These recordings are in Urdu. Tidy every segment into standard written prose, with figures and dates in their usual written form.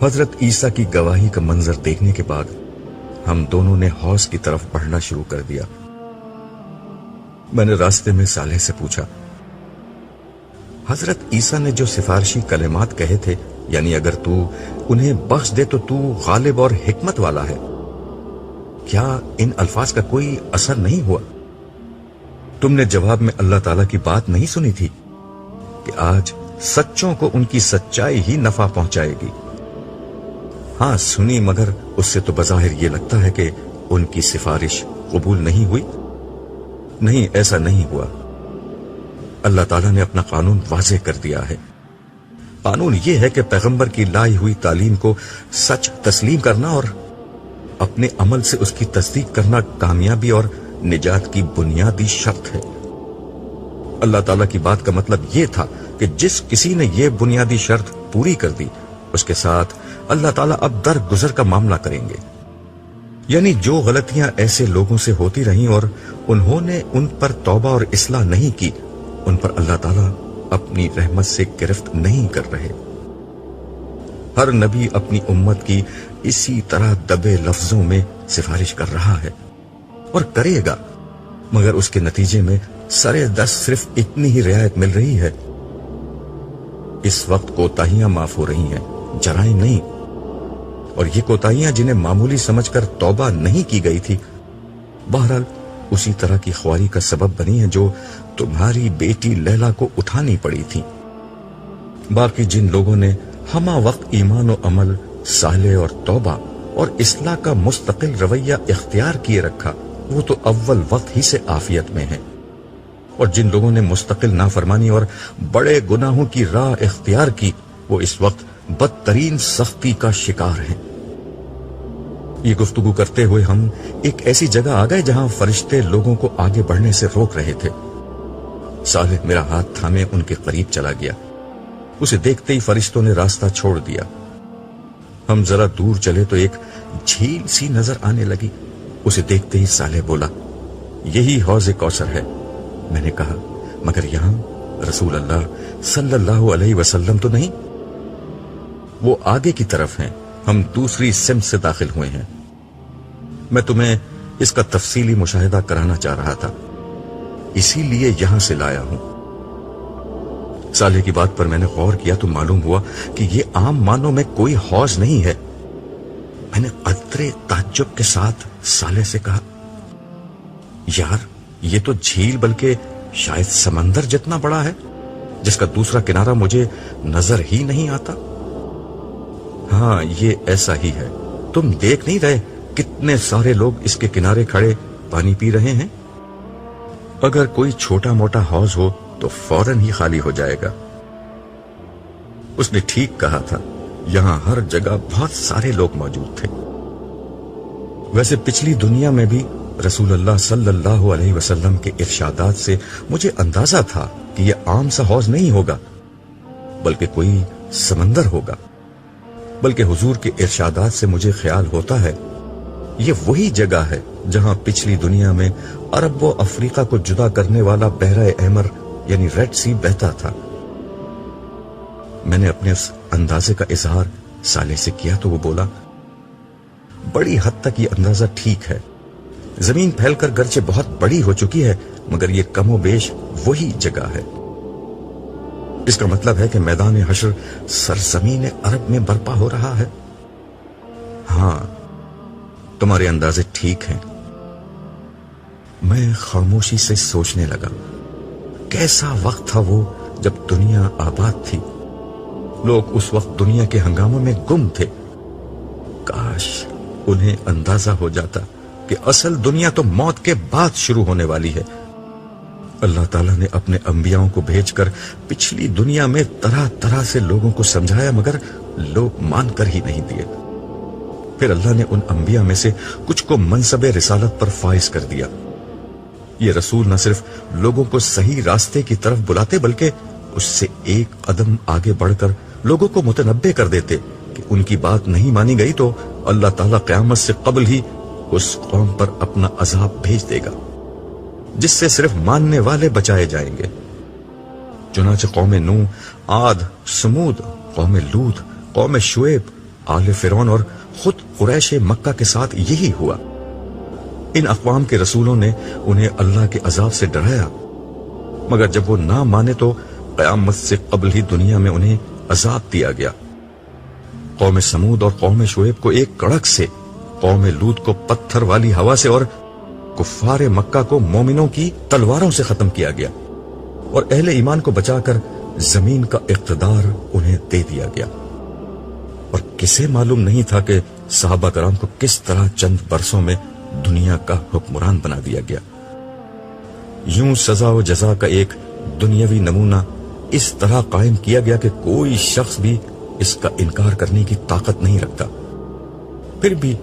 حضرت عیسیٰ کی گواہی کا منظر دیکھنے کے بعد ہم دونوں نے حوض کی طرف بڑھنا شروع کر دیا۔ میں نے راستے میں صالح سے پوچھا، حضرت عیسیٰ نے جو سفارشی کلمات کہے تھے، یعنی اگر تو انہیں بخش دے تو تو غالب اور حکمت والا ہے، کیا ان الفاظ کا کوئی اثر نہیں ہوا؟ تم نے جواب میں اللہ تعالیٰ کی بات نہیں سنی تھی کہ آج سچوں کو ان کی سچائی ہی نفع پہنچائے گی؟ ہاں سنی، مگر اس سے تو بظاہر یہ لگتا ہے کہ ان کی سفارش قبول نہیں ہوئی۔ نہیں، ایسا نہیں ہوا۔ اللہ تعالیٰ نے اپنا قانون واضح کر دیا ہے۔ قانون یہ ہے کہ پیغمبر کی لائی ہوئی تعلیم کو سچ تسلیم کرنا اور اپنے عمل سے اس کی تصدیق کرنا کامیابی اور نجات کی بنیادی شرط ہے۔ اللہ تعالیٰ کی بات کا مطلب یہ تھا کہ جس کسی نے یہ بنیادی شرط پوری کر دی، اس کے ساتھ اللہ تعالیٰ اب درگزر کا معاملہ کریں گے۔ یعنی جو غلطیاں ایسے لوگوں سے ہوتی رہیں اور انہوں نے ان پر توبہ اور اصلاح نہیں کی، ان پر اللہ تعالیٰ اپنی رحمت سے گرفت نہیں کر رہے۔ ہر نبی اپنی امت کی اسی طرح دبے لفظوں میں سفارش کر رہا ہے اور کرے گا، مگر اس کے نتیجے میں سرے دست صرف اتنی ہی رعایت مل رہی ہے۔ اس وقت کوتاہیاں معاف ہو رہی ہیں، جرائم نہیں، اور یہ کوتاہیاں جنہیں معمولی سمجھ کر توبہ نہیں کی گئی تھی، بہرحال اسی طرح کی خواری کا سبب بنی ہیں جو تمہاری بیٹی لیلا کو اٹھانی پڑی تھی۔ باقی جن لوگوں نے ہمہ وقت ایمان و عمل، صالح اور توبہ اور اصلاح کا مستقل رویہ اختیار کیے رکھا، وہ تو اول وقت ہی سے عافیت میں ہیں، اور جن لوگوں نے مستقل نافرمانی اور بڑے گناہوں کی راہ اختیار کی، وہ اس وقت بدترین سختی کا شکار ہیں۔ یہ گفتگو کرتے ہوئے ہم ایک ایسی جگہ آ گئے جہاں فرشتے لوگوں کو آگے بڑھنے سے روک رہے تھے۔ صالح میرا ہاتھ تھامے ان کے قریب چلا گیا۔ اسے دیکھتے ہی فرشتوں نے راستہ چھوڑ دیا۔ ہم ذرا دور چلے تو ایک جھیل سی نظر آنے لگی۔ اسے دیکھتے ہی صالح بولا، یہی حوض کوثر ہے۔ میں نے کہا، مگر یہاں رسول اللہ صلی اللہ علیہ وسلم تو نہیں؟ وہ آگے کی طرف ہیں، ہم دوسری سمت سے داخل ہوئے ہیں۔ میں تمہیں اس کا تفصیلی مشاہدہ کرانا چاہ رہا تھا، اسی لیے یہاں سے لایا ہوں۔ صالح کی بات پر میں نے غور کیا تو معلوم ہوا کہ یہ عام معنوں میں کوئی حوض نہیں ہے۔ میں نے قدرے تعجب کے ساتھ صالح سے کہا، یار یہ تو جھیل بلکہ شاید سمندر جتنا بڑا ہے، جس کا دوسرا کنارہ مجھے نظر ہی نہیں آتا۔ ہاں یہ ایسا ہی ہے، تم دیکھ نہیں رہے کتنے سارے لوگ اس کے کنارے کھڑے پانی پی رہے ہیں؟ اگر کوئی چھوٹا موٹا حوض ہو تو فوراً ہی خالی ہو جائے گا۔ اس نے ٹھیک کہا تھا، یہاں ہر جگہ بہت سارے لوگ موجود تھے۔ ویسے پچھلی دنیا میں بھی رسول اللہ صلی اللہ علیہ وسلم کے ارشادات سے مجھے اندازہ تھا کہ یہ عام سا حوض نہیں ہوگا، بلکہ کوئی سمندر ہوگا۔ بلکہ حضور کے ارشادات سے مجھے خیال ہوتا ہے یہ وہی جگہ ہے جہاں پچھلی دنیا میں عرب و افریقہ کو جدا کرنے والا بحر احمر یعنی ریڈ سی بہتا تھا۔ میں نے اپنے اس اندازے کا اظہار صالح سے کیا تو وہ بولا، بڑی حد تک یہ اندازہ ٹھیک ہے۔ زمین پھیل کر گرچہ بہت بڑی ہو چکی ہے، مگر یہ کم و بیش وہی جگہ ہے۔ اس کا مطلب ہے کہ میدان حشر سرزمین عرب میں برپا ہو رہا ہے۔ ہاں تمہارے اندازے ٹھیک ہیں۔ میں خاموشی سے سوچنے لگا، کیسا وقت تھا وہ جب دنیا آباد تھی، لوگ اس وقت دنیا کے ہنگاموں میں گم تھے۔ کاش انہیں اندازہ ہو جاتا کہ اصل دنیا تو موت کے بعد شروع ہونے والی ہے۔ اللہ تعالیٰ نے اپنے انبیاءوں کو بھیج کر پچھلی دنیا میں طرح طرح سے لوگوں کو سمجھایا، مگر لوگ مان کر ہی نہیں دیے۔ پھر اللہ نے ان انبیاء میں سے کچھ کو منصب رسالت پر فائز کر دیا۔ یہ رسول نہ صرف لوگوں کو صحیح راستے کی طرف بلاتے، بلکہ اس سے ایک قدم آگے بڑھ کر لوگوں کو متنبع کر دیتے کہ ان کی بات نہیں مانی گئی تو اللہ تعالیٰ قیامت سے قبل ہی اس قوم پر اپنا عذاب بھیج دے گا، جس سے صرف ماننے والے بچائے جائیں گے۔ چنانچہ قوم نوح، عاد، سمود، قوم لوط، قوم شعیب، آل فرعون اور خود قریش مکہ کے ساتھ یہی ہوا۔ ان اقوام کے رسولوں نے انہیں اللہ کے عذاب سے ڈرایا، مگر جب وہ نہ مانے تو قیامت سے قبل ہی دنیا میں انہیں عذاب دیا گیا۔ قوم سمود اور قوم شعیب کو ایک کڑک سے، قوم لوط کو پتھر والی ہوا سے، اور کفار مکہ کو مومنوں کی تلواروں سے ختم کیا گیا، اور اہل ایمان کو بچا کر زمین کا اقتدار انہیں دے دیا گیا۔ اور کسے معلوم نہیں تھا کہ صحابہ کرام کو کس طرح چند برسوں میں دنیا کا حکمران بنا دیا گیا۔ یوں سزا و جزا کا ایک دنیاوی نمونہ اس طرح قائم کیا گیا کہ کوئی شخص بھی اس کا انکار کرنے کی طاقت نہیں رکھتا۔ پھر بھی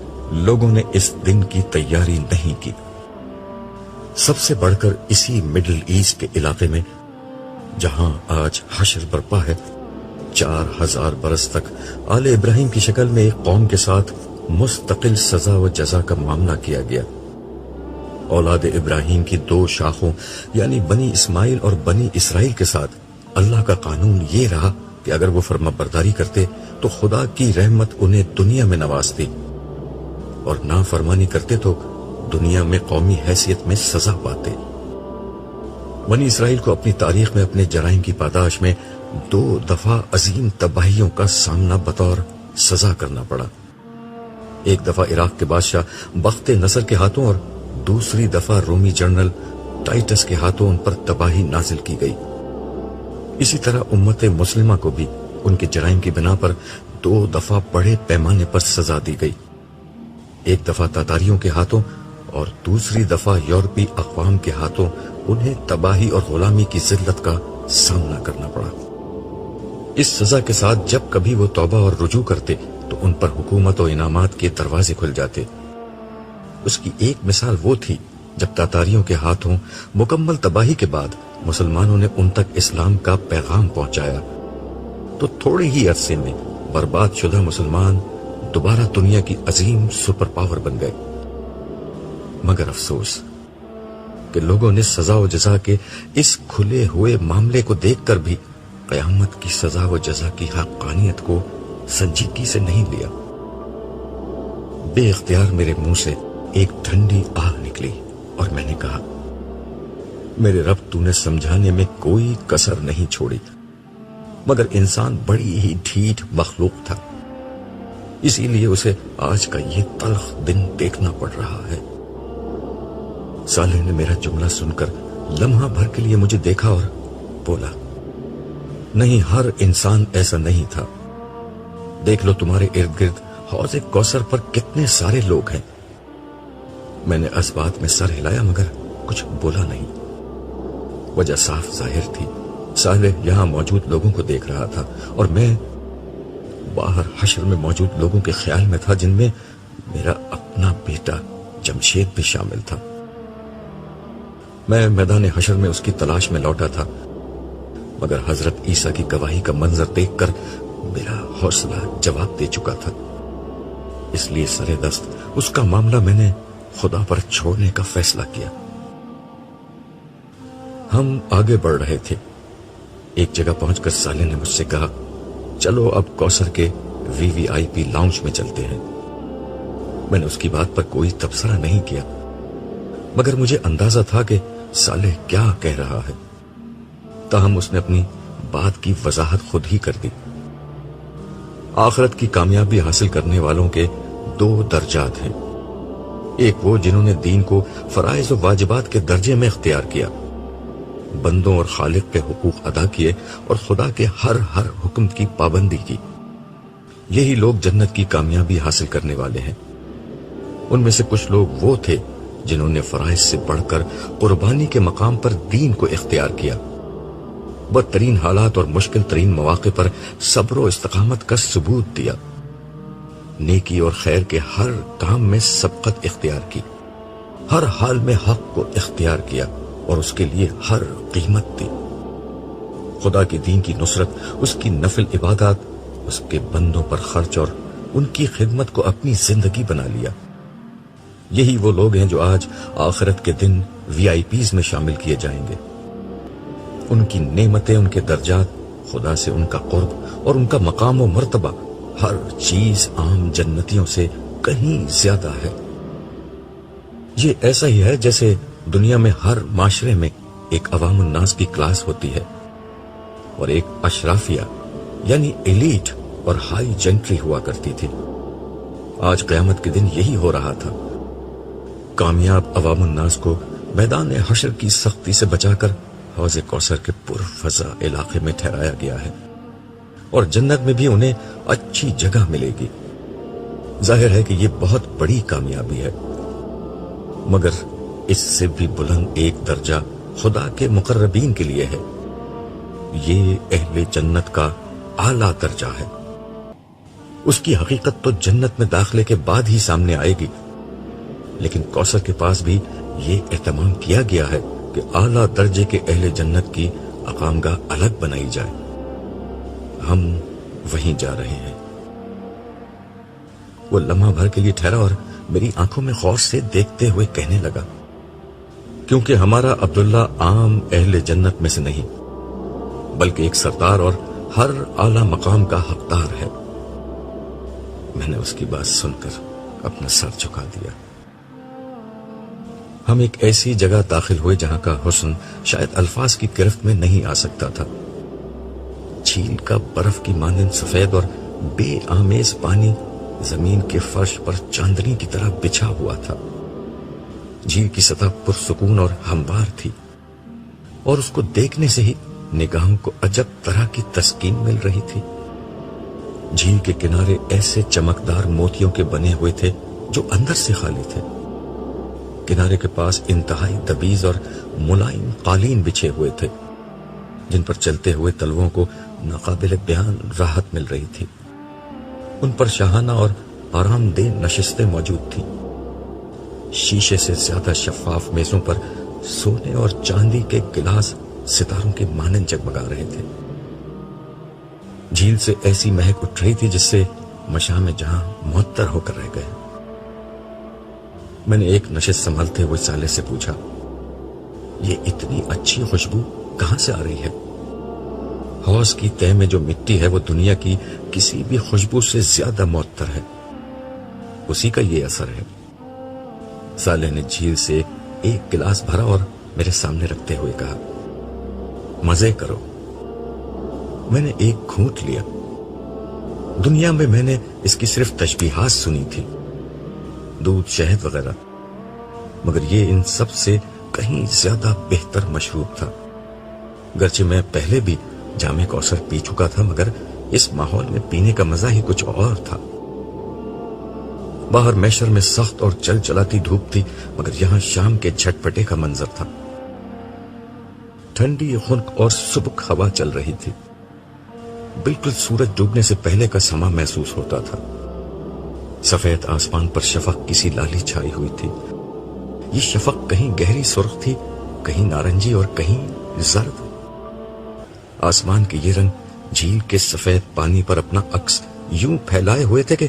لوگوں نے اس دن کی تیاری نہیں کی۔ سب سے بڑھ کر اسی مڈل ایسٹ کے علاقے میں جہاں آج حشر برپا ہے، 4000 برس تک آل ابراہیم کی شکل میں ایک قوم کے ساتھ مستقل سزا و جزا کا معاملہ کیا گیا۔ اولاد ابراہیم کی 2 شاخوں یعنی بنی اسماعیل اور بنی اسرائیل کے ساتھ اللہ کا قانون یہ رہا کہ اگر وہ فرما برداری کرتے تو خدا کی رحمت انہیں دنیا میں نوازتی، اور نافرمانی کرتے تو دنیا میں قومی حیثیت میں سزا پاتے۔ بنی اسرائیل کو اپنی تاریخ میں اپنے جرائم کی پاداش میں 2 دفعہ عظیم تباہیوں کا سامنا بطور سزا کرنا پڑا۔ ایک دفعہ عراق کے بادشاہ بخت نصر کے ہاتھوں اور دوسری دفعہ رومی جنرل ٹائٹس کے ہاتھوں ان پر تباہی نازل کی گئی۔ اسی طرح امت مسلمہ کو بھی ان کے جرائم کی بنا پر 2 دفعہ بڑے پیمانے پر سزا دی گئی، ایک دفعہ تاتاریوں کے ہاتھوں اور دوسری دفعہ یورپی اقوام کے ہاتھوں انہیں تباہی اور غلامی کی ذلت کا سامنا کرنا پڑا۔ اس سزا کے ساتھ جب کبھی وہ توبہ اور رجوع کرتے تو ان پر حکومت و انعامات کے دروازے کھل جاتے۔ اس کی ایک مثال وہ تھی جب تاتاریوں کے ہاتھوں مکمل تباہی کے بعد مسلمانوں نے ان تک اسلام کا پیغام پہنچایا تو تھوڑے ہی عرصے میں برباد شدہ مسلمان دوبارہ دنیا کی عظیم سپر پاور بن گئے۔ مگر افسوس کہ لوگوں نے سزا و جزا کے اس کھلے ہوئے معاملے کو دیکھ کر بھی قیامت کی سزا و جزا کی حقانیت کو سنجیدگی سے نہیں لیا۔ بے اختیار میرے منہ سے ایک ٹھنڈی آہ نکلی اور میں نے کہا، میرے رب تو نے سمجھانے میں کوئی کسر نہیں چھوڑی، مگر انسان بڑی ہی ڈھیٹ مخلوق تھا، اسی لیے اسے آج کا یہ تلخ دن دیکھنا پڑ رہا ہے۔ صالح نے میرا جملہ سن کر لمحہ بھر کے لیے مجھے دیکھا اور بولا، نہیں، ہر انسان ایسا نہیں تھا۔ دیکھ لو تمہارے ارد گرد حوض کوثر پر کتنے سارے لوگ ہیں۔ میں نے اس بات میں سر ہلایا مگر کچھ بولا نہیں۔ وجہ صاف ظاہر تھی، صالح یہاں موجود لوگوں کو دیکھ رہا تھا اور میں باہر حشر میں موجود لوگوں کے خیال میں تھا، جن میں میرا اپنا بیٹا جمشید بھی شامل تھا۔ میں میدان حشر میں اس کی تلاش میں لوٹا تھا، مگر حضرت عیسیٰ کی گواہی کا منظر دیکھ کر میرا حوصلہ جواب دے چکا تھا، اس لیے سرے دست اس کا معاملہ میں نے خدا پر چھوڑنے کا فیصلہ کیا۔ ہم آگے بڑھ رہے تھے، ایک جگہ پہنچ کر صالح نے مجھ سے کہا، چلو اب کوثر کے VIP لاؤنج میں چلتے ہیں۔ میں نے اس کی بات پر کوئی تبصرہ نہیں کیا، مگر مجھے اندازہ تھا کہ صالح کیا کہہ رہا ہے، تاہم اس نے اپنی بات کی وضاحت خود ہی کر دی۔ آخرت کی کامیابی حاصل کرنے والوں کے 2 درجات ہیں، ایک وہ جنہوں نے دین کو فرائض و واجبات کے درجے میں اختیار کیا، بندوں اور خالق کے حقوق ادا کیے اور خدا کے ہر حکم کی پابندی کی۔ یہی لوگ جنت کی کامیابی حاصل کرنے والے ہیں۔ ان میں سے کچھ لوگ وہ تھے جنہوں نے فرائض سے بڑھ کر قربانی کے مقام پر دین کو اختیار کیا، بدترین حالات اور مشکل ترین مواقع پر صبر و استقامت کا ثبوت دیا، نیکی اور خیر کے ہر کام میں سبقت اختیار کی، ہر حال میں حق کو اختیار کیا اور اس کے لیے ہر قیمت دی۔ خدا کے دین کی نصرت، اس کی نفل عبادات، اس کے بندوں پر خرچ اور ان کی خدمت کو اپنی زندگی بنا لیا۔ یہی وہ لوگ ہیں جو آج آخرت کے دن VIPs میں شامل کیے جائیں گے۔ ان کی نعمتیں، ان کے درجات، خدا سے ان کا قرب اور ان کا مقام و مرتبہ ہر چیز عام جنتیوں سے کہیں زیادہ ہے۔ یہ ایسا ہی ہے جیسے دنیا میں ہر معاشرے میں ایک عوام الناس کی کلاس ہوتی ہے اور ایک اشرافیہ یعنی ایلیٹ اور ہائی جنٹری ہوا کرتی تھی۔ آج قیامت کے دن یہی ہو رہا تھا۔ کامیاب عوام الناس کو میدان حشر کی سختی سے بچا کر حوض کوثر کے پرفضا علاقے میں ٹھہرایا گیا ہے، اور جنت میں بھی انہیں اچھی جگہ ملے گی۔ ظاہر ہے کہ یہ بہت بڑی کامیابی ہے، مگر اس سے بھی بلند ایک درجہ خدا کے مقربین کے لیے ہے۔ یہ اہل جنت کا اعلیٰ درجہ ہے۔ اس کی حقیقت تو جنت میں داخلے کے بعد ہی سامنے آئے گی، لیکن کوثر کے پاس بھی یہ اہتمام کیا گیا ہے کہ اعلیٰ درجے کے اہل جنت کی اقامگاہ الگ بنائی جائے۔ ہم وہیں جا رہے ہیں۔ وہ لمحہ بھر کے لیے ٹھہرا اور میری آنکھوں میں غور سے دیکھتے ہوئے کہنے لگا، کیونکہ ہمارا عبداللہ عام اہل جنت میں سے نہیں، بلکہ ایک سردار اور ہر اعلیٰ مقام کا حقدار ہے۔ میں نے اس کی بات سن کر اپنا سر جھکا دیا۔ ہم ایک ایسی جگہ داخل ہوئے جہاں کا حسن شاید الفاظ کی گرفت میں نہیں آ سکتا تھا۔ جھیل کا برف کی مانند سفید اور بے آمیز پانی زمین کے فرش پر چاندنی کی طرح بچھا ہوا تھا۔ جھیل کی سطح پرسکون اور ہموار تھی، اور اس کو دیکھنے سے ہی نگاہوں کو عجب طرح کی تسکین مل رہی تھی۔ جھیل کے کنارے ایسے چمکدار موتیوں کے بنے ہوئے تھے جو اندر سے خالی تھے۔ کنارے کے پاس انتہائی دبیز اور ملائم قالین بچھے ہوئے تھے، جن پر چلتے ہوئے تلووں کو ناقابل بیان راحت مل رہی تھی۔ ان پر شاہانہ اور آرام دہ نشستیں موجود تھیں۔ شیشے سے زیادہ شفاف میزوں پر سونے اور چاندی کے گلاس ستاروں کے مانند جگمگا رہے تھے۔ جھیل سے ایسی مہک اٹھ رہی تھی جس سے مشام جہاں معطر ہو کر رہ گئے۔ میں نے ایک نشست سنبھالتے ہوئے سالے سے پوچھا، یہ اتنی اچھی خوشبو کہاں سے آ رہی ہے؟ حوض کی تہ میں جو مٹی ہے وہ دنیا کی کسی بھی خوشبو سے زیادہ معطر ہے، اسی کا یہ اثر ہے۔ سالے نے جھیل سے ایک گلاس بھرا اور میرے سامنے رکھتے ہوئے کہا، مزے کرو۔ میں نے ایک گھونٹ لیا۔ دنیا میں میں نے اس کی صرف تشبیہات سنی تھی، دودھ، شہد وغیرہ، مگر یہ ان سب سے کہیں زیادہ بہتر مشروب تھا۔ گرچہ میں پہلے بھی جام کوثر پی چکا تھا، مگر اس ماحول میں پینے کا مزہ ہی کچھ اور تھا۔ باہر میشر میں سخت اور چل چلاتی دھوپ تھی، مگر یہاں شام کے جھٹپٹے کا منظر تھا۔ ٹھنڈی خنک اور سبک ہوا چل رہی تھی۔ بالکل سورج ڈوبنے سے پہلے کا سما محسوس ہوتا تھا۔ سفید آسمان پر شفق کسی لالی چھائی ہوئی تھی۔ یہ شفق کہیں گہری سرخ تھی، کہیں نارنجی اور کہیں زرد۔ آسمان کے یہ رنگ جھیل کے سفید پانی پر اپنا عکس یوں پھیلائے ہوئے تھے کہ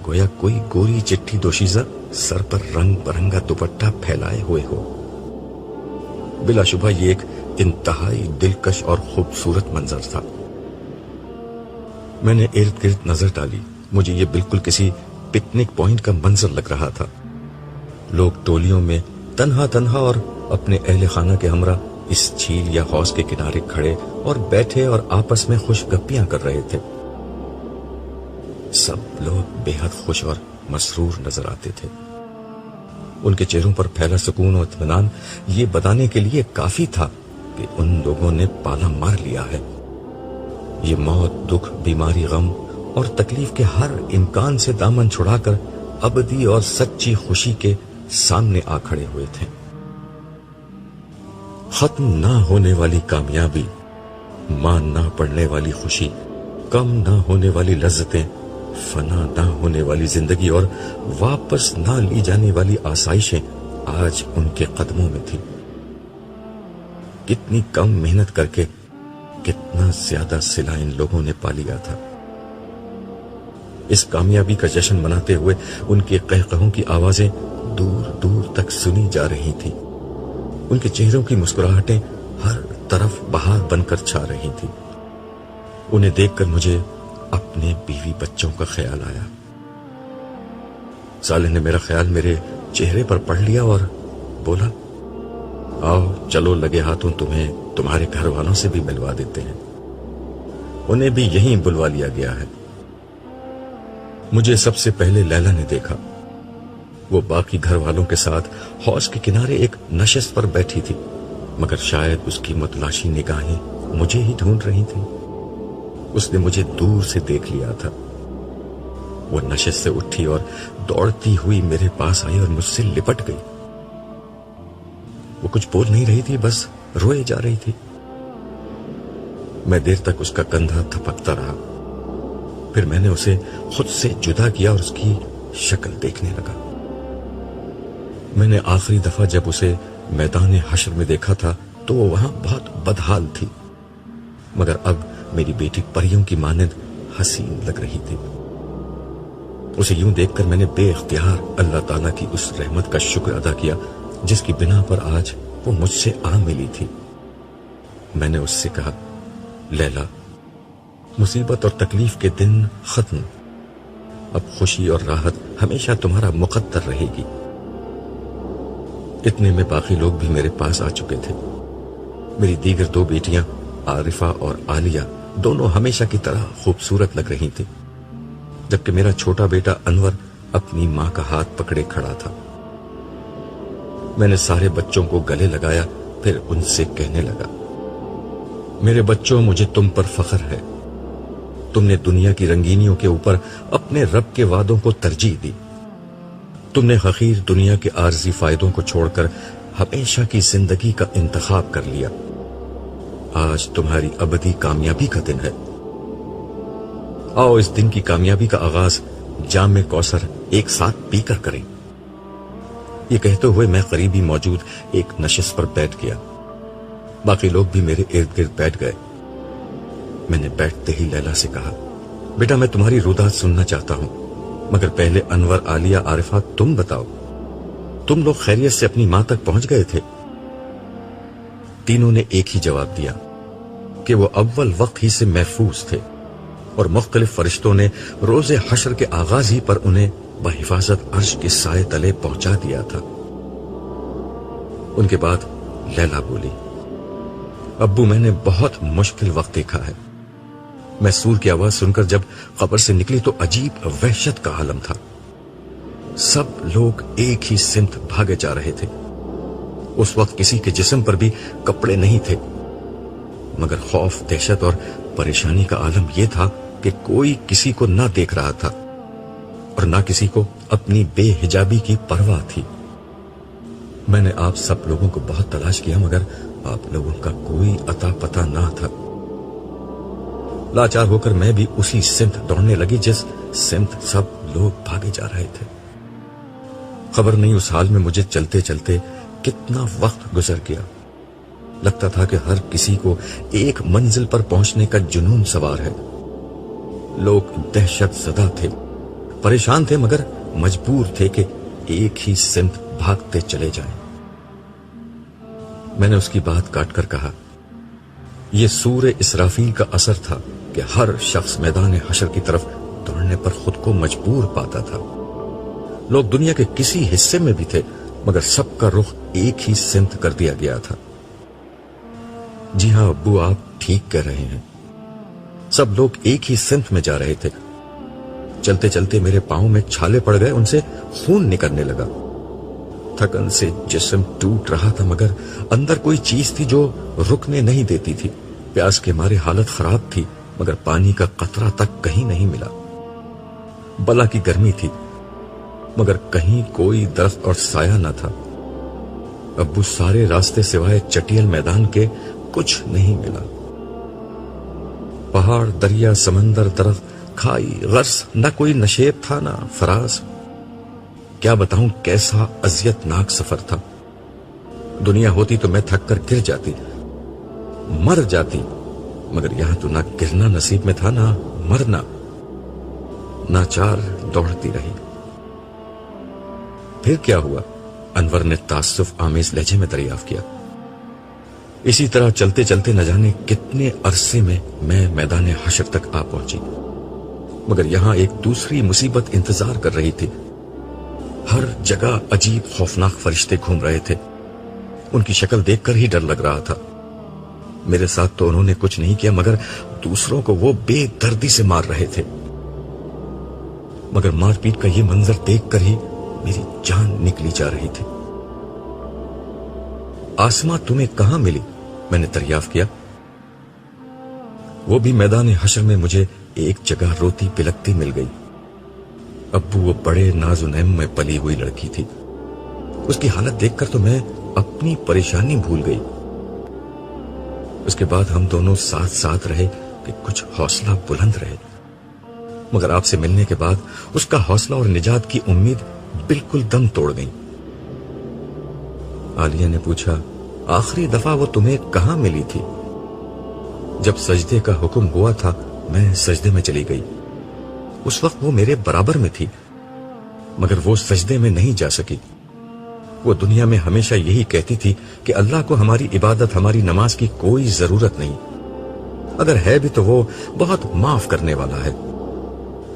گویا کوئی گوری چٹھی دوشیزہ سر پر رنگ برنگا دوپٹہ پھیلائے ہوئے ہو۔ بلا شبہ یہ ایک انتہائی دلکش اور خوبصورت منظر تھا۔ میں نے ارد گرد نظر ڈالی۔ مجھے یہ بالکل کسی پکنک پوائنٹ کا منظر لگ رہا تھا۔ لوگ ٹولیوں میں تنہا تنہا اور اپنے اہل خانہ کے ہمراہ اس جھیل یا حوض کے کنارے کھڑے اور بیٹھے اور آپس میں خوش گپیاں کر رہے تھے۔ سب لوگ بے حد خوش اور مسرور نظر آتے تھے۔ ان کے چہروں پر پھیلا سکون اور اطمینان یہ بتانے کے لیے کافی تھا کہ ان لوگوں نے پالا مار لیا ہے۔ یہ موت، دکھ، بیماری، غم اور تکلیف کے ہر امکان سے دامن چھڑا کر ابدی اور سچی خوشی کے سامنے آ کھڑے ہوئے تھے۔ ختم نہ ہونے والی کامیابی، مان نہ پڑنے والی خوشی، کم نہ ہونے والی لذتیں، فنا نہ ہونے والی زندگی اور واپس نہ لی جانے والی آسائشیں آج ان کے قدموں میں تھی۔ کتنی کم محنت کر کے کتنا زیادہ صلہ ان لوگوں نے پا لیا تھا۔ اس کامیابی کا جشن مناتے ہوئے ان کے قہقہوں کی آوازیں دور دور تک سنی جا رہی تھی۔ ان کے چہروں کی مسکراہٹیں ہر طرف بہار بن کر چھا رہی تھی۔ انہیں دیکھ کر مجھے اپنے بیوی بچوں کا خیال آیا۔ صالح نے میرا خیال میرے چہرے پر پڑھ لیا اور بولا، آؤ چلو لگے ہاتھوں تمہیں تمہارے گھر والوں سے بھی ملوا دیتے ہیں، انہیں بھی یہیں بلوا لیا گیا ہے۔ مجھے سب سے پہلے لیلا نے دیکھا۔ وہ باقی گھر والوں کے ساتھ حوض کے کنارے ایک نشست پر بیٹھی تھی، مگر شاید اس کی متلاشی نگاہیں مجھے ہی ڈھونڈ رہی تھیں۔ اس نے مجھے دور سے دیکھ لیا تھا۔ وہ نشست سے اٹھی اور دوڑتی ہوئی میرے پاس آئی اور مجھ سے لپٹ گئی۔ وہ کچھ بول نہیں رہی تھی، بس روئے جا رہی تھی۔ میں دیر تک اس کا کندھا تھپکتا رہا، پھر میں نے اسے خود سے جدا کیا اور اس کی شکل دیکھنے لگا۔ میں نے آخری دفعہ جب اسے میدان حشر میں دیکھا تھا تو وہ وہاں بہت بدحال تھی، مگر اب میری بیٹی پریوں کی مانند حسین لگ رہی تھی۔ اسے یوں دیکھ کر میں نے بے اختیار اللہ تعالیٰ کی اس رحمت کا شکر ادا کیا جس کی بنا پر آج وہ مجھ سے آ ملی تھی۔ میں نے اس سے کہا، لیلا، مصیبت اور تکلیف کے دن ختم، اب خوشی اور راحت ہمیشہ تمہارا مقدر رہے گی۔ اتنے میں باقی لوگ بھی میرے پاس آ چکے تھے۔ میری دیگر دو بیٹیاں عارفہ اور عالیہ دونوں ہمیشہ کی طرح خوبصورت لگ رہی تھیں، جبکہ میرا چھوٹا بیٹا انور اپنی ماں کا ہاتھ پکڑے کھڑا تھا۔ میں نے سارے بچوں کو گلے لگایا، پھر ان سے کہنے لگا، میرے بچوں، مجھے تم پر فخر ہے۔ تم نے دنیا کی رنگینیوں کے اوپر اپنے رب کے وعدوں کو ترجیح دی۔ تم نے حقیر دنیا کے عارضی فائدوں کو چھوڑ کر ہمیشہ کی زندگی کا انتخاب کر لیا۔ آج تمہاری ابدی کامیابی کا دن ہے۔ آؤ اس دن کی کامیابی کا آغاز جام کوثر ایک ساتھ پی کر کریں۔ یہ کہتے ہوئے میں قریبی موجود ایک نشست پر بیٹھ گیا۔ باقی لوگ بھی میرے ارد گرد بیٹھ گئے۔ میں نے بیٹھتے ہی لیلا سے کہا، بیٹا میں تمہاری روداد سننا چاہتا ہوں، مگر پہلے انور، عالیہ، عارفہ، تم بتاؤ، تم لوگ خیریت سے اپنی ماں تک پہنچ گئے تھے؟ تینوں نے ایک ہی جواب دیا کہ وہ اول وقت ہی سے محفوظ تھے اور مختلف فرشتوں نے روز حشر کے آغاز ہی پر انہیں بحفاظت عرش کے سائے تلے پہنچا دیا تھا۔ ان کے بعد لیلا بولی، ابو میں نے بہت مشکل وقت دیکھا ہے۔ میں سور کی آواز سن کر جب قبر سے نکلی تو عجیب وحشت کا عالم تھا۔ سب لوگ ایک ہی سمت بھاگے جا رہے تھے۔ اس وقت کسی کے جسم پر بھی کپڑے نہیں تھے، مگر خوف، دہشت اور پریشانی کا عالم یہ تھا کہ کوئی کسی کو نہ دیکھ رہا تھا اور نہ کسی کو اپنی بے حجابی کی پرواہ تھی۔ میں نے آپ سب لوگوں کو بہت تلاش کیا، مگر آپ لوگوں کا کوئی اتا پتہ نہ تھا۔ لاچار ہو کر میں بھی اسی سمت دوڑنے لگی جس سمت سب لوگ بھاگے جا رہے تھے۔ خبر نہیں اس حال میں مجھے چلتے چلتے کتنا وقت گزر گیا۔ لگتا تھا کہ ہر کسی کو ایک منزل پر پہنچنے کا جنون سوار ہے۔ لوگ دہشت زدہ تھے، پریشان تھے، مگر مجبور تھے کہ ایک ہی سمت بھاگتے چلے جائیں۔ میں نے اس کی بات کاٹ کر کہا، یہ سور اسرافیل کا اثر تھا کہ ہر شخص میدان حشر کی طرف دوڑنے پر خود کو مجبور پاتا تھا۔ لوگ دنیا کے کسی حصے میں بھی تھے، مگر سب کا رخ ایک ہی سمت کر دیا گیا تھا۔ جی ہاں ابو، آپ ٹھیک کہہ رہے ہیں، سب لوگ ایک ہی سمت میں جا رہے تھے۔ چلتے چلتے میرے پاؤں میں چھالے پڑ گئے، ان سے خون نکلنے لگا۔ تھکن سے جسم ٹوٹ رہا تھا، مگر اندر کوئی چیز تھی جو رکنے نہیں دیتی تھی۔ پیاس کے مارے حالت خراب تھی، مگر پانی کا قطرہ تک کہیں نہیں ملا۔ بلا کی گرمی تھی، مگر کہیں کوئی درخت اور سایہ نہ تھا۔ ابو سارے راستے سوائے چٹیل میدان کے کچھ نہیں ملا۔ پہاڑ، دریا، سمندر، درخت، کھائی، غرس، نہ کوئی نشیب تھا نہ فراز۔ کیا بتاؤں کیسا اذیت ناک سفر تھا۔ دنیا ہوتی تو میں تھک کر گر جاتی، مر جاتی، مگر یہاں تو نہ گرنا نصیب میں تھا نہ مرنا۔ ناچار دوڑتی رہی۔ پھر کیا ہوا؟ انور نے تعصف آمیز لہجے میں دریافت کیا۔ اسی طرح چلتے چلتے نہ جانے کتنے عرصے میں میدان حشر تک آ پہنچی۔ مگر یہاں ایک دوسری مصیبت انتظار کر رہی تھی. ہر جگہ عجیب خوفناک فرشتے گھوم رہے تھے. ان کی شکل دیکھ کر ہی ڈر لگ رہا تھا. میرے ساتھ تو انہوں نے کچھ نہیں کیا، مگر دوسروں کو وہ بے دردی سے مار رہے تھے. مگر مار پیٹ کا یہ منظر دیکھ کر ہی میری جان نکلی جا رہی تھی. آسماں تمہیں کہاں ملی؟ میں نے دریافت کیا. وہ بھی میدان حشر میں مجھے ایک جگہ روتی پلکتی مل گئی. ابو وہ بڑے ناز و نعم میں پلی ہوئی لڑکی تھی. اس کی حالت دیکھ کر تو میں اپنی پریشانی بھول گئی. اس کے بعد ہم دونوں ساتھ ساتھ رہے کہ کچھ حوصلہ بلند رہے. مگر آپ سے ملنے کے بعد اس کا حوصلہ اور نجات کی امید بالکل دم توڑ گئی. عالیہ نے پوچھا، آخری دفعہ وہ تمہیں کہاں ملی تھی؟ جب سجدے کا حکم ہوا تھا میں سجدے میں چلی گئی. اس وقت وہ میرے برابر میں تھی، مگر وہ سجدے میں نہیں جا سکی. وہ دنیا میں ہمیشہ یہی کہتی تھی کہ اللہ کو ہماری عبادت، ہماری نماز کی کوئی ضرورت نہیں. اگر ہے بھی تو وہ بہت معاف کرنے والا ہے،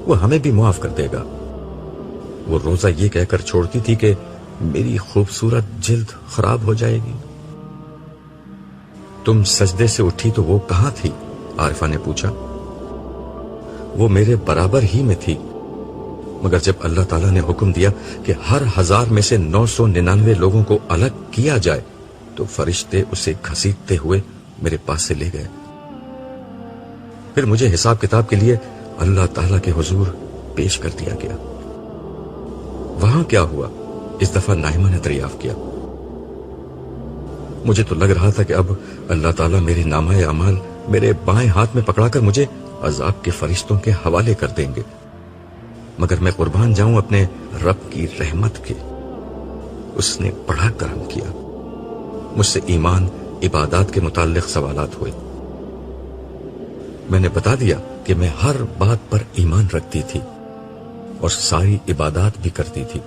وہ ہمیں بھی معاف کر دے گا. وہ روزہ یہ کہہ کر چھوڑتی تھی کہ میری خوبصورت جلد خراب ہو جائے گی. تم سجدے سے اٹھی تو وہ کہاں تھی؟ عارفہ نے پوچھا. وہ میرے برابر ہی میں تھی، مگر جب اللہ تعالیٰ نے حکم دیا کہ ہر 1000 میں سے 999 لوگوں کو الگ کیا جائے تو فرشتے اسے گھسیٹتے ہوئے میرے پاس سے لے گئے. پھر مجھے حساب کتاب کے لیے اللہ تعالیٰ کے حضور پیش کر دیا گیا. وہاں کیا ہوا؟ اس دفعہ نائمہ نے دریافت کیا. مجھے تو لگ رہا تھا کہ اب اللہ تعالیٰ میرے نامہ اعمال میرے بائیں ہاتھ میں پکڑا کر مجھے عذاب کے فرشتوں کے حوالے کر دیں گے. مگر میں قربان جاؤں اپنے رب کی رحمت کے. اس نے بڑا کرم کیا. مجھ سے ایمان، عبادات کے متعلق سوالات ہوئے. میں نے بتا دیا کہ میں ہر بات پر ایمان رکھتی تھی اور ساری عبادات بھی کرتی تھی.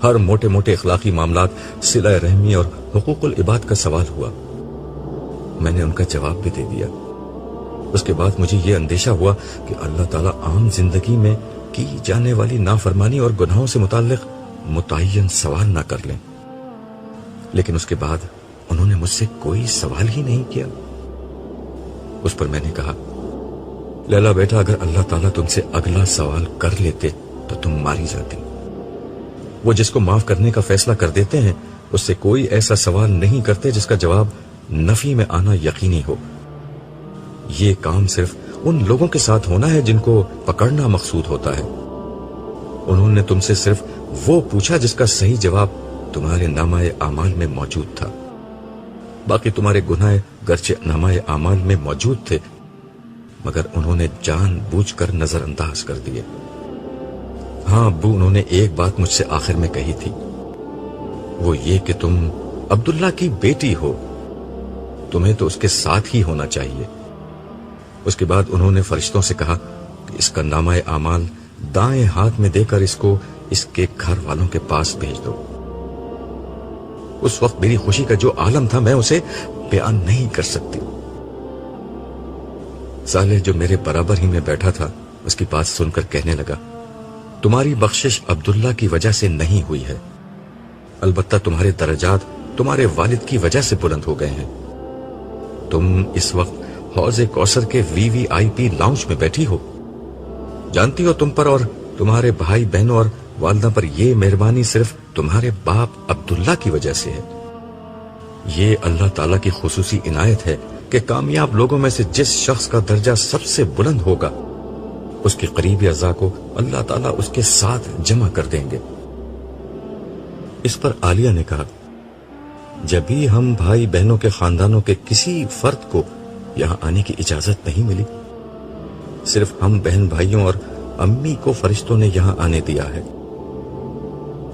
ہر موٹے موٹے اخلاقی معاملات، صلہ رحمی اور حقوق العباد کا سوال ہوا. میں نے ان کا جواب بھی دے دیا. اس کے بعد مجھے یہ اندیشہ ہوا کہ اللہ تعالیٰ عام زندگی میں کی جانے والی نافرمانی اور گناہوں سے متعلق متعین سوال نہ کر لیں. لیکن اس کے بعد انہوں نے مجھ سے کوئی سوال ہی نہیں کیا. اس پر میں نے کہا، لیلا بیٹا، اگر اللہ تعالیٰ تم سے اگلا سوال کر لیتے تو تم ماری جاتی. وہ جس کو معاف کرنے کا فیصلہ کر دیتے ہیں اس سے کوئی ایسا سوال نہیں کرتے جس کا جواب نفی میں آنا یقینی ہو. یہ کام صرف ان لوگوں کے ساتھ ہونا ہے جن کو پکڑنا مقصود ہوتا ہے. انہوں نے تم سے صرف وہ پوچھا جس کا صحیح جواب تمہارے نامہ اعمال میں موجود تھا. باقی تمہارے گناہ گرچہ نامہ اعمال میں موجود تھے مگر انہوں نے جان بوجھ کر نظر انداز کر دیے. ہاں ابو، انہوں نے ایک بات مجھ سے آخر میں کہی تھی، وہ یہ کہ تم عبداللہ کی بیٹی ہو، تمہیں تو اس کے ساتھ ہی ہونا چاہیے. اس کے بعد انہوں نے فرشتوں سے کہا کہ اس کا نامہ اعمال دائیں ہاتھ میں دے کر اس کو اس کے گھر والوں کے پاس بھیج دو. اس وقت میری خوشی کا جو عالم تھا میں اسے بیان نہیں کر سکتی. صالح جو میرے برابر ہی میں بیٹھا تھا اس کی بات سن کر کہنے لگا، تمہاری بخشش عبداللہ کی وجہ سے نہیں ہوئی ہے، البتہ تمہارے درجات تمہارے والد کی وجہ سے بلند ہو گئے ہیں. تم اس وقت حوض کوثر کے VIP لاؤنج میں بیٹھی ہو. جانتی ہو تم پر اور تمہارے بھائی بہنوں اور والدہ پر یہ مہربانی صرف تمہارے باپ عبداللہ کی وجہ سے ہے. یہ اللہ تعالیٰ کی خصوصی عنایت ہے کہ کامیاب لوگوں میں سے جس شخص کا درجہ سب سے بلند ہوگا اس کے قریبی اعضاء کو اللہ تعالیٰ اس کے ساتھ جمع کر دیں گے. اس پر عالیہ نے کہا، جب بھی ہم بھائی بہنوں کے خاندانوں کے کسی فرد کو یہاں آنے کی اجازت نہیں ملی، صرف ہم بہن بھائیوں اور امی کو فرشتوں نے یہاں آنے دیا ہے.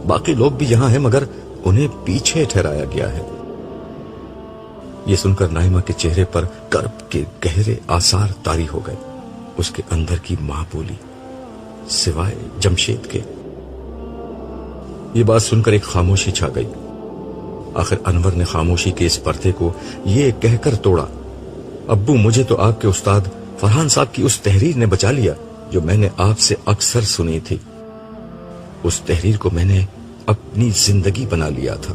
باقی لوگ بھی یہاں ہیں مگر انہیں پیچھے ٹھہرایا گیا ہے. یہ سن کر نائمہ کے چہرے پر کرب کے گہرے آثار طاری ہو گئے. اس کے اندر کی ماں بولی سوائے جمشید کے. یہ بات سن کر ایک خاموشی چھا گئی. آخر انور نے خاموشی کے اس پردے کو یہ کہہ کر توڑا، ابو مجھے تو آپ کے استاد فرحان صاحب کی اس تحریر نے بچا لیا جو میں نے آپ سے اکثر سنی تھی، اس تحریر کو میں نے اپنی زندگی بنا لیا تھا۔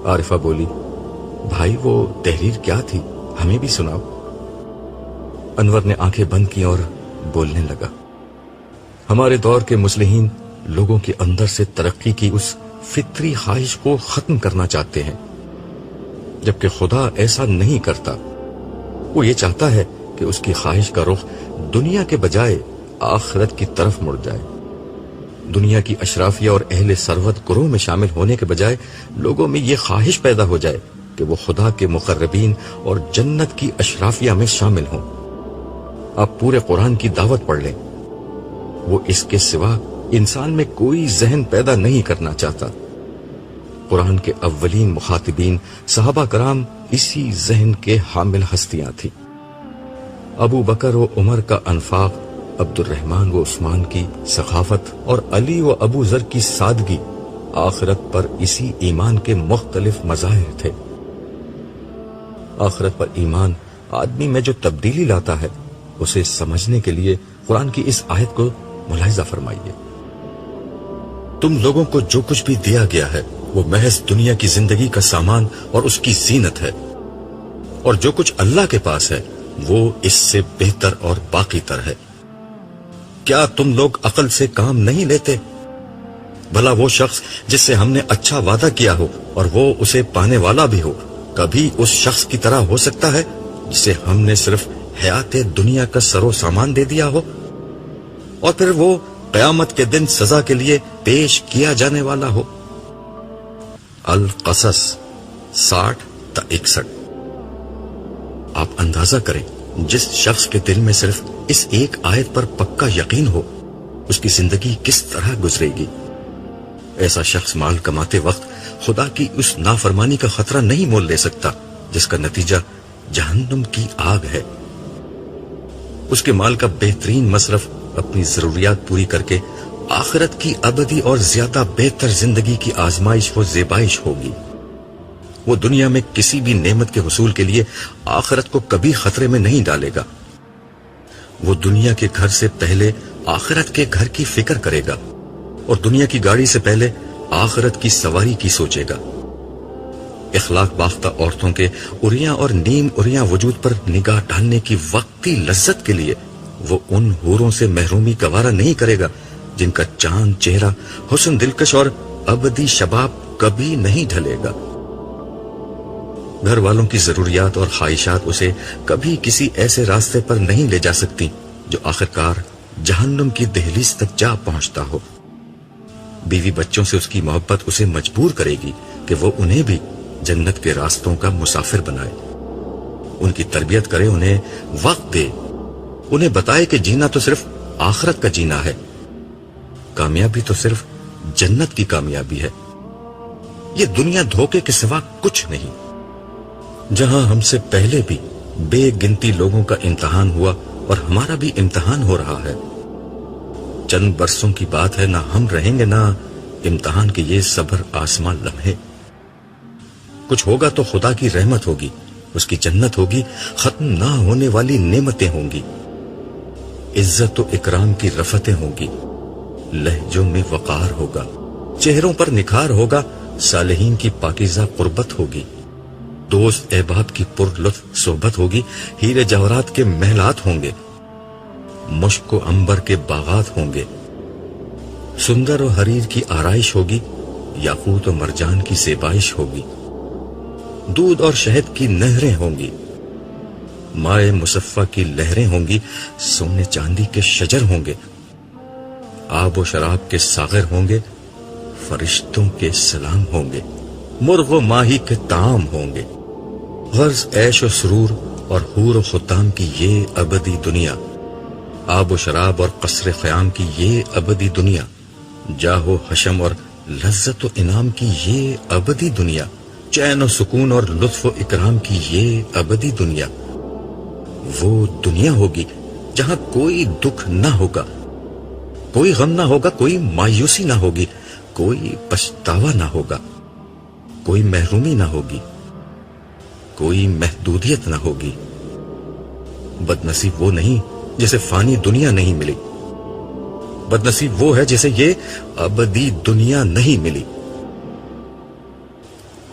عارفہ بولی، بھائی وہ تحریر کیا تھی، ہمیں بھی سناؤ۔ انور نے آنکھیں بند کی اور بولنے لگا، ہمارے دور کے مصلحین لوگوں کے اندر سے ترقی کی اس فطری خواہش کو ختم کرنا چاہتے ہیں، جبکہ خدا ایسا نہیں کرتا۔ وہ یہ چاہتا ہے کہ اس کی خواہش کا رخ دنیا کے بجائے آخرت کی طرف مڑ جائے۔ دنیا کی اشرافیہ اور اہل ثروت گروہ میں شامل ہونے کے بجائے لوگوں میں یہ خواہش پیدا ہو جائے کہ وہ خدا کے مقربین اور جنت کی اشرافیہ میں شامل ہوں۔ آپ پورے قرآن کی دعوت پڑھ لیں، وہ اس کے سوا انسان میں کوئی ذہن پیدا نہیں کرنا چاہتا۔ قرآن کے اولین مخاطبین صحابہ کرام اسی ذہن کے حامل ہستیاں تھیں۔ ابو بکر و عمر کا انفاق، عبد الرحمن و عثمان کی سخاوت اور علی و ابو ذر کی سادگی آخرت پر اسی ایمان کے مختلف مظاہر تھے۔ آخرت پر ایمان آدمی میں جو تبدیلی لاتا ہے، اسے سمجھنے کے لیے قرآن کی اس آیت کو ملاحظہ فرمائیے۔ تم لوگوں کو جو کچھ بھی دیا گیا ہے وہ محض دنیا کی زندگی کا سامان اور اس کی زینت ہے، اور جو کچھ اللہ کے پاس ہے وہ اس سے بہتر اور باقی تر ہے۔ کیا تم لوگ عقل سے کام نہیں لیتے؟ بھلا وہ شخص جس سے ہم نے اچھا وعدہ کیا ہو اور وہ اسے پانے والا بھی ہو، کبھی اس شخص کی طرح ہو سکتا ہے جسے ہم نے صرف حیات دنیا کا سر و سامان دے دیا ہو، اور پھر وہ قیامت کے دن سزا کے لیے پیش کیا جانے والا ہو؟ القصص 60 تا 61۔ آپ اندازہ کریں، جس شخص کے دل میں صرف اس ایک آیت پر پکا یقین ہو، اس کی زندگی کس طرح گزرے گی۔ ایسا شخص مال کماتے وقت خدا کی اس نافرمانی کا خطرہ نہیں مول لے سکتا جس کا نتیجہ جہنم کی آگ ہے۔ اس کے مال کا بہترین مصرف اپنی ضروریات پوری کر کے آخرت کی ابدی اور زیادہ بہتر زندگی کی آزمائش و زیبائش ہوگی۔ وہ دنیا میں کسی بھی نعمت کے حصول کے لیے آخرت کو کبھی خطرے میں نہیں ڈالے گا۔ وہ دنیا کے گھر سے پہلے آخرت کے گھر کی فکر کرے گا، اور دنیا کی گاڑی سے پہلے آخرت کی سواری کی سوچے گا۔ اخلاق باختہ عورتوں کے اریاں اور نیم اریاں وجود پر نگاہ ڈالنے کی وقتی لذت کے لیے وہ ان حوروں سے محرومی گوارا نہیں کرے گا جن کا چاند چہرہ، حسن دلکش اور ابدی شباب کبھی نہیں ڈھلے گا۔ گھر والوں کی ضروریات اور خواہشات اسے کبھی کسی ایسے راستے پر نہیں لے جا سکتی جو آخرکار جہنم کی دہلیز تک جا پہنچتا ہو۔ بیوی بچوں سے اس کی محبت اسے مجبور کرے گی کہ وہ انہیں بھی جنت کے راستوں کا مسافر بنائے، ان کی تربیت کرے، انہیں وقت دے، انہیں بتائے کہ جینا تو صرف آخرت کا جینا ہے، کامیابی تو صرف جنت کی کامیابی ہے، یہ دنیا دھوکے کے سوا کچھ نہیں۔ جہاں ہم سے پہلے بھی بے گنتی لوگوں کا امتحان ہوا اور ہمارا بھی امتحان ہو رہا ہے۔ چند برسوں کی بات ہے، نہ ہم رہیں گے نہ امتحان کے یہ صبر آسمان لمحے۔ کچھ ہوگا تو خدا کی رحمت ہوگی، اس کی جنت ہوگی، ختم نہ ہونے والی نعمتیں ہوں گی، عزت و اکرام کی رفتیں ہوں گی، لہجوں میں وقار ہوگا، چہروں پر نکھار ہوگا، صالحین کی پاکیزہ قربت ہوگی، دوست احباب کی پر لطف صحبت ہوگی، ہیرے جواہرات کے محلات ہوں گے، مشک و عنبر کے باغات ہوں گے، سندر و حریر کی آرائش ہوگی، یاقوت و مرجان کی زیبائش ہوگی، دودھ اور شہد کی نہریں ہوں گی، مائے مصفہ کی لہریں ہوں گی، سونے چاندی کے شجر ہوں گے، آب و شراب کے ساغر ہوں گے، فرشتوں کے سلام ہوں گے، مرغ و ماہی کے طعام ہوں گے، غرض عیش و سرور اور حور و خدام کی یہ ابدی دنیا، آب و شراب اور قصر خیام کی یہ ابدی دنیا، جاہ و حشم اور لذت و انعام کی یہ ابدی دنیا، چین و سکون اور لطف و اکرام کی یہ ابدی دنیا، وہ دنیا ہوگی جہاں کوئی دکھ نہ ہوگا، کوئی غم نہ ہوگا، کوئی مایوسی نہ ہوگی، کوئی پچھتاوا نہ ہوگا، کوئی محرومی نہ ہوگی، کوئی محدودیت نہ ہوگی۔ بد نصیب وہ نہیں جسے فانی دنیا نہیں ملی، بدنصیب وہ ہے جسے یہ ابدی دنیا نہیں ملی۔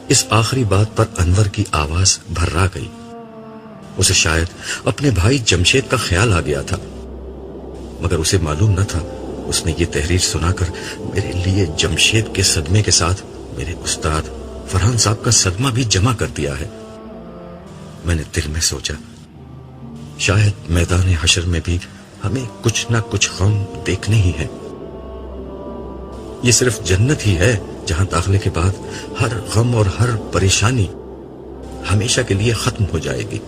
اس آخری بات پر انور کی آواز بھرا گئی۔ اسے شاید اپنے بھائی جمشید کا خیال آ گیا تھا، مگر اسے معلوم نہ تھا اس نے یہ تحریر سنا کر میرے لیے جمشید کے صدمے کے ساتھ میرے استاد فرحان صاحب کا صدمہ بھی جمع کر دیا ہے۔ میں نے دل میں سوچا، شاید میدان حشر میں بھی ہمیں کچھ نہ کچھ غم دیکھنے ہی ہیں۔ یہ صرف جنت ہی ہے جہاں داخلے کے بعد ہر غم اور ہر پریشانی ہمیشہ کے لیے ختم ہو جائے گی۔